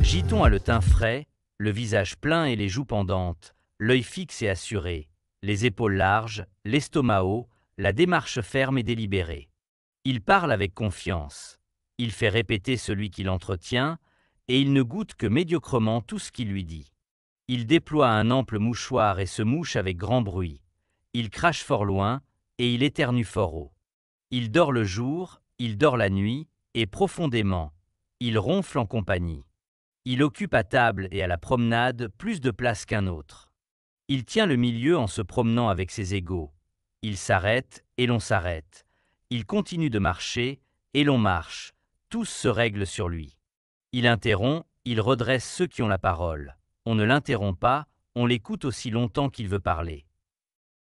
Giton a le teint frais, le visage plein et les joues pendantes, l'œil fixe et assuré, les épaules larges, l'estomac haut, la démarche ferme et délibérée. Il parle avec confiance. Il fait répéter celui qui l'entretient, et il ne goûte que médiocrement tout ce qu'il lui dit. Il déploie un ample mouchoir et se mouche avec grand bruit. Il crache fort loin, et il éternue fort haut. Il dort le jour, il dort la nuit, et profondément. Il ronfle en compagnie. Il occupe à table et à la promenade plus de place qu'un autre. Il tient le milieu en se promenant avec ses égaux. Il s'arrête et l'on s'arrête. Il continue de marcher et l'on marche. Tous se règlent sur lui. Il interrompt, il redresse ceux qui ont la parole. On ne l'interrompt pas, on l'écoute aussi longtemps qu'il veut parler.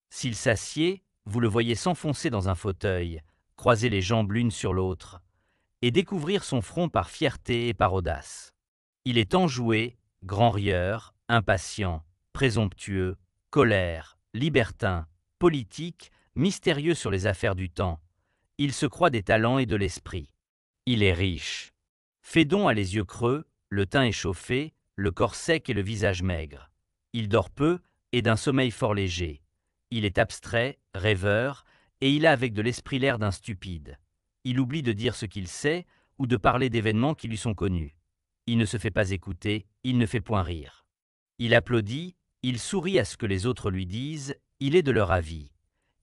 S'il s'assied, vous le voyez s'enfoncer dans un fauteuil, croiser les jambes l'une sur l'autre, et découvrir son front par fierté et par audace. Il est enjoué, grand rieur, impatient, présomptueux, colère, libertin, politique, mystérieux sur les affaires du temps. Il se croit des talents et de l'esprit. Il est riche. Fédon a les yeux creux, le teint échauffé, le corps sec et le visage maigre. Il dort peu et d'un sommeil fort léger. Il est abstrait, rêveur, et il a avec de l'esprit l'air d'un stupide. Il oublie de dire ce qu'il sait ou de parler d'événements qui lui sont connus. Il ne se fait pas écouter, il ne fait point rire. Il applaudit, il sourit à ce que les autres lui disent, il est de leur avis.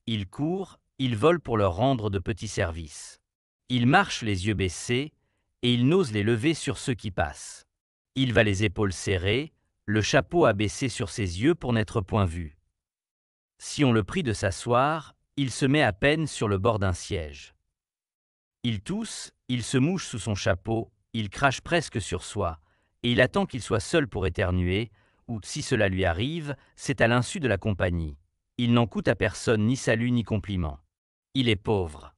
Il court, il vole pour leur rendre de petits services. Il marche les yeux baissés, et il n'ose les lever sur ceux qui passent. Il va les épaules serrées, le chapeau abaissé sur ses yeux pour n'être point vu. Si on le prie de s'asseoir, il se met à peine sur le bord d'un siège. Il tousse, il se mouche sous son chapeau, il crache presque sur soi, et il attend qu'il soit seul pour éternuer, ou, si cela lui arrive, c'est à l'insu de la compagnie. Il n'en coûte à personne ni salut ni compliment. Il est pauvre.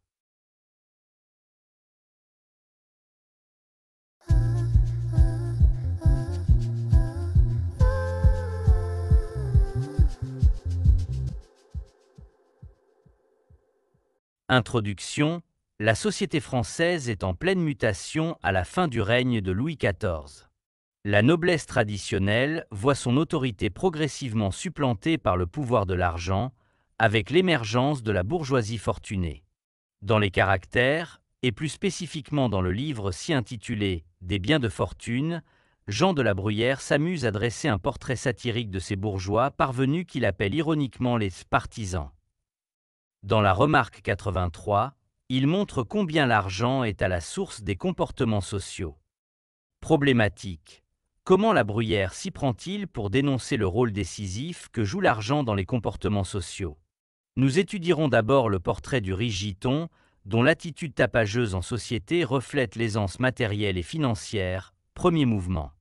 Introduction. La société française est en pleine mutation à la fin du règne de Louis XIV. La noblesse traditionnelle voit son autorité progressivement supplantée par le pouvoir de l'argent, avec l'émergence de la bourgeoisie fortunée. Dans les caractères, et plus spécifiquement dans le livre si intitulé « Des biens de fortune », Jean de la Bruyère s'amuse à dresser un portrait satirique de ces bourgeois parvenus qu'il appelle ironiquement les partisans. Dans la remarque 83, il montre combien l'argent est à la source des comportements sociaux. Problématique. Comment la Bruyère s'y prend-il pour dénoncer le rôle décisif que joue l'argent dans les comportements sociaux? Nous étudierons d'abord le portrait du riche Giton, dont l'attitude tapageuse en société reflète l'aisance matérielle et financière, premier mouvement.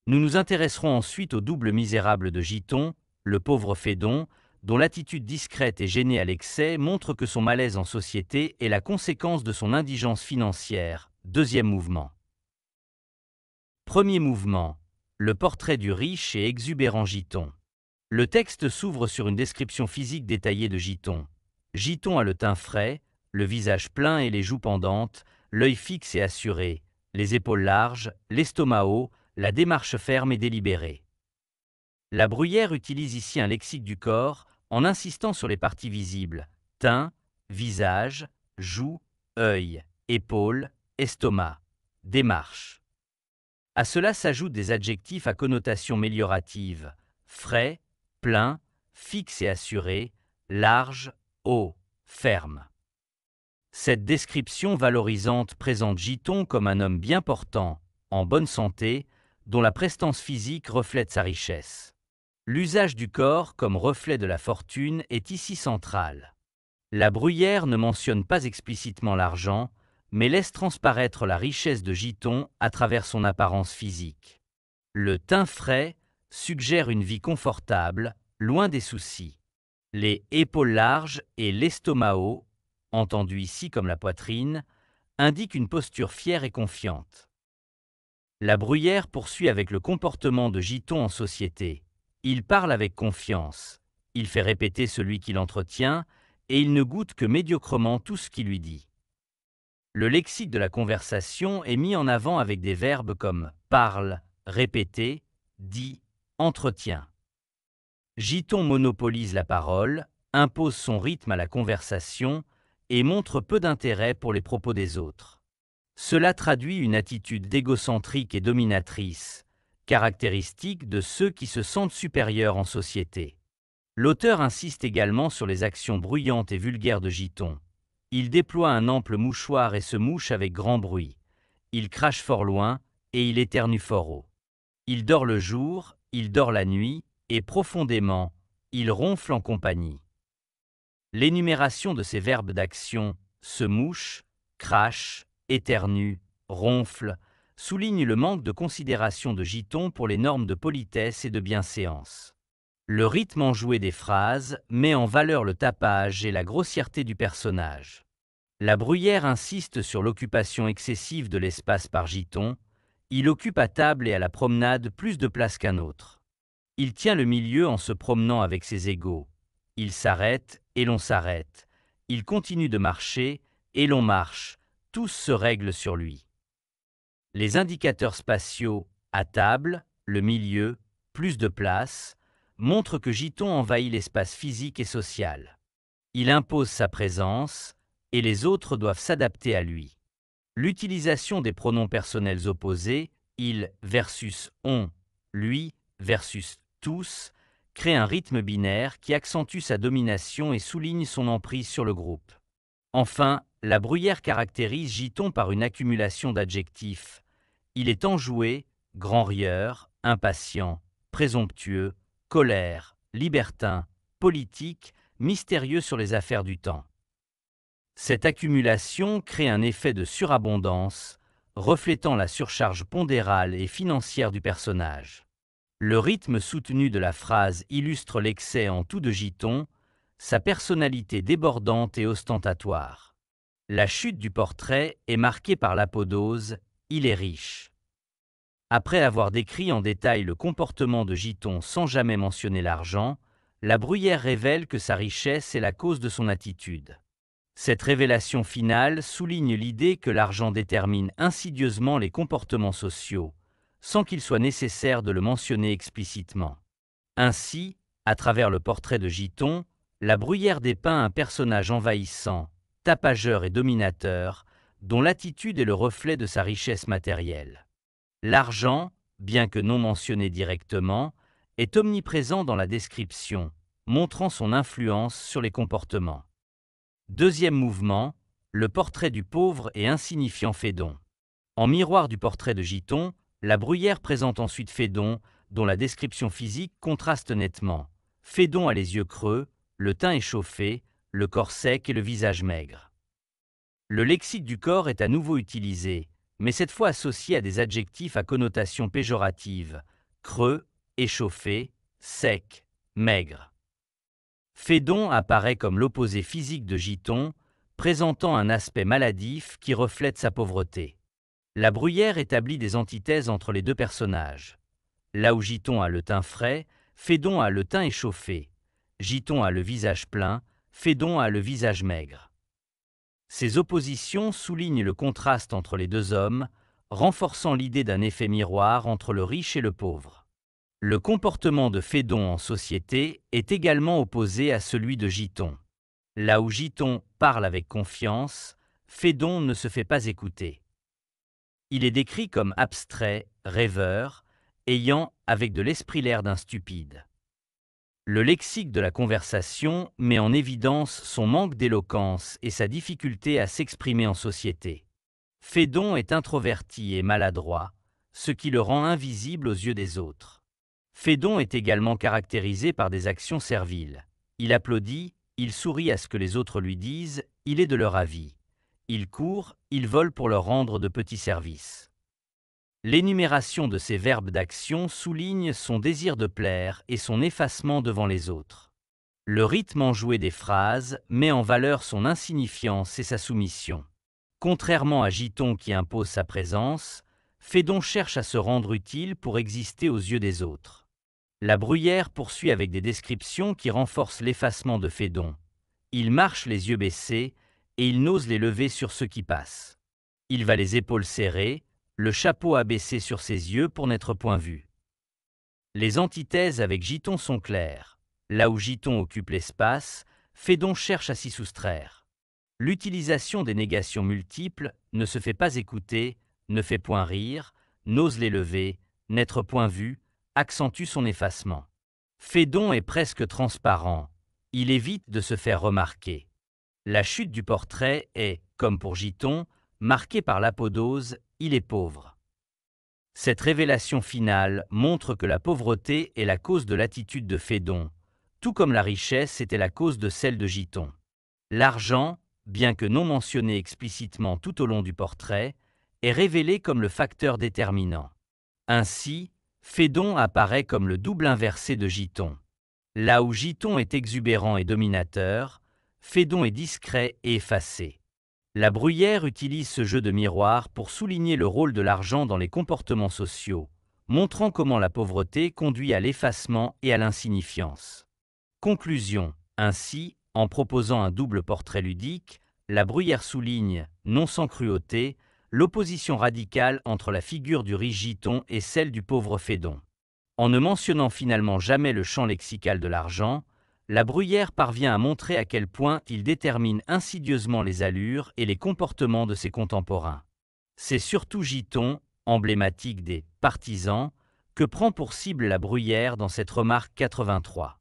Nous nous intéresserons ensuite au double misérable de Giton, le pauvre Fédon, dont l'attitude discrète et gênée à l'excès montre que son malaise en société est la conséquence de son indigence financière, deuxième mouvement. Premier mouvement, le portrait du riche et exubérant Giton. Le texte s'ouvre sur une description physique détaillée de Giton. Giton a le teint frais, le visage plein et les joues pendantes, l'œil fixe et assuré, les épaules larges, l'estomac haut, la démarche ferme et délibérée. La Bruyère utilise ici un lexique du corps en insistant sur les parties visibles, teint, visage, joues, œil, épaules, estomac, démarche. À cela s'ajoutent des adjectifs à connotation méliorative, frais, plein, fixe et assuré, large, haut, ferme. Cette description valorisante présente Giton comme un homme bien portant, en bonne santé, dont la prestance physique reflète sa richesse. L'usage du corps comme reflet de la fortune est ici central. La Bruyère ne mentionne pas explicitement l'argent, mais laisse transparaître la richesse de Giton à travers son apparence physique. Le teint frais suggère une vie confortable, loin des soucis. Les épaules larges et l'estomac haut, entendu ici comme la poitrine, indiquent une posture fière et confiante. La Bruyère poursuit avec le comportement de Giton en société. Il parle avec confiance, il fait répéter celui qui l'entretient, et il ne goûte que médiocrement tout ce qui lui dit. Le lexique de la conversation est mis en avant avec des verbes comme parle, répéter, dit, entretient. Giton monopolise la parole, impose son rythme à la conversation et montre peu d'intérêt pour les propos des autres. Cela traduit une attitude égocentrique et dominatrice, caractéristique de ceux qui se sentent supérieurs en société. L'auteur insiste également sur les actions bruyantes et vulgaires de Giton. Il déploie un ample mouchoir et se mouche avec grand bruit. Il crache fort loin et il éternue fort haut. Il dort le jour, il dort la nuit, et profondément, il ronfle en compagnie. L'énumération de ces verbes d'action, se mouche, crache, éternue, ronfle, souligne le manque de considération de Giton pour les normes de politesse et de bienséance. Le rythme enjoué des phrases met en valeur le tapage et la grossièreté du personnage. La Bruyère insiste sur l'occupation excessive de l'espace par Giton. Il occupe à table et à la promenade plus de place qu'un autre. Il tient le milieu en se promenant avec ses égaux. Il s'arrête et l'on s'arrête. Il continue de marcher et l'on marche. Tous se règlent sur lui. Les indicateurs spatiaux, à table, le milieu, plus de place, montrent que Giton envahit l'espace physique et social. Il impose sa présence et les autres doivent s'adapter à lui. L'utilisation des pronoms personnels opposés, il versus on, lui versus tous, crée un rythme binaire qui accentue sa domination et souligne son emprise sur le groupe. Enfin, la Bruyère caractérise Giton par une accumulation d'adjectifs. Il est enjoué, grand rieur, impatient, présomptueux, colère, libertin, politique, mystérieux sur les affaires du temps. Cette accumulation crée un effet de surabondance, reflétant la surcharge pondérale et financière du personnage. Le rythme soutenu de la phrase illustre l'excès en tout de Giton, sa personnalité débordante et ostentatoire. La chute du portrait est marquée par l'apodose « il est riche ». Après avoir décrit en détail le comportement de Giton sans jamais mentionner l'argent, la Bruyère révèle que sa richesse est la cause de son attitude. Cette révélation finale souligne l'idée que l'argent détermine insidieusement les comportements sociaux, sans qu'il soit nécessaire de le mentionner explicitement. Ainsi, à travers le portrait de Giton, la Bruyère dépeint un personnage envahissant, tapageur et dominateur, dont l'attitude est le reflet de sa richesse matérielle. L'argent, bien que non mentionné directement, est omniprésent dans la description, montrant son influence sur les comportements. Deuxième mouvement, le portrait du pauvre et insignifiant Phédon. En miroir du portrait de Giton, la Bruyère présente ensuite Phédon, dont la description physique contraste nettement. Phédon a les yeux creux, le teint échauffé, le corps sec et le visage maigre. Le lexique du corps est à nouveau utilisé, mais cette fois associé à des adjectifs à connotation péjorative, creux, échauffé, sec, maigre. Phédon apparaît comme l'opposé physique de Giton, présentant un aspect maladif qui reflète sa pauvreté. La Bruyère établit des antithèses entre les deux personnages. Là où Giton a le teint frais, Phédon a le teint échauffé. Giton a le visage plein, Phédon a le visage maigre. Ces oppositions soulignent le contraste entre les deux hommes, renforçant l'idée d'un effet miroir entre le riche et le pauvre. Le comportement de Phédon en société est également opposé à celui de Giton. Là où Giton parle avec confiance, Phédon ne se fait pas écouter. Il est décrit comme abstrait, rêveur, ayant avec de l'esprit l'air d'un stupide. Le lexique de la conversation met en évidence son manque d'éloquence et sa difficulté à s'exprimer en société. Phédon est introverti et maladroit, ce qui le rend invisible aux yeux des autres. Phédon est également caractérisé par des actions serviles. Il applaudit, il sourit à ce que les autres lui disent, il est de leur avis. Il court, il vole pour leur rendre de petits services. L'énumération de ces verbes d'action souligne son désir de plaire et son effacement devant les autres. Le rythme enjoué des phrases met en valeur son insignifiance et sa soumission. Contrairement à Giton qui impose sa présence, Phédon cherche à se rendre utile pour exister aux yeux des autres. La Bruyère poursuit avec des descriptions qui renforcent l'effacement de Phédon. Il marche les yeux baissés et il n'ose les lever sur ceux qui passent. Il va les épaules serrées, le chapeau abaissé sur ses yeux pour n'être point vu. Les antithèses avec Giton sont claires. Là où Giton occupe l'espace, Phédon cherche à s'y soustraire. L'utilisation des négations multiples ne se fait pas écouter, ne fait point rire, n'ose l'élever, n'être point vu, accentue son effacement. Phédon est presque transparent, il évite de se faire remarquer. La chute du portrait est, comme pour Giton, marquée par l'apodose, il est pauvre. Cette révélation finale montre que la pauvreté est la cause de l'attitude de Phédon, tout comme la richesse était la cause de celle de Giton. L'argent, bien que non mentionné explicitement tout au long du portrait, est révélé comme le facteur déterminant. Ainsi, Phédon apparaît comme le double inversé de Giton. Là où Giton est exubérant et dominateur, Phédon est discret et effacé. La Bruyère utilise ce jeu de miroir pour souligner le rôle de l'argent dans les comportements sociaux, montrant comment la pauvreté conduit à l'effacement et à l'insignifiance. Conclusion. Ainsi, en proposant un double portrait ludique, la Bruyère souligne, non sans cruauté, l'opposition radicale entre la figure du riche Giton et celle du pauvre Phédon. En ne mentionnant finalement jamais le champ lexical de l'argent, la Bruyère parvient à montrer à quel point il détermine insidieusement les allures et les comportements de ses contemporains. C'est surtout Giton, emblématique des « partisans », que prend pour cible la Bruyère dans cette remarque 83.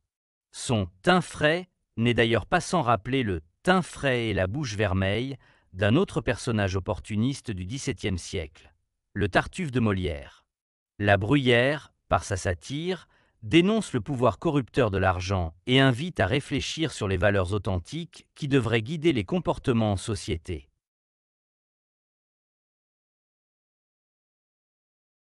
Son « teint frais » n'est d'ailleurs pas sans rappeler le « teint frais et la bouche vermeille » d'un autre personnage opportuniste du XVIIe siècle, le Tartuffe de Molière. La Bruyère, par sa satire, dénonce le pouvoir corrupteur de l'argent et invite à réfléchir sur les valeurs authentiques qui devraient guider les comportements en société.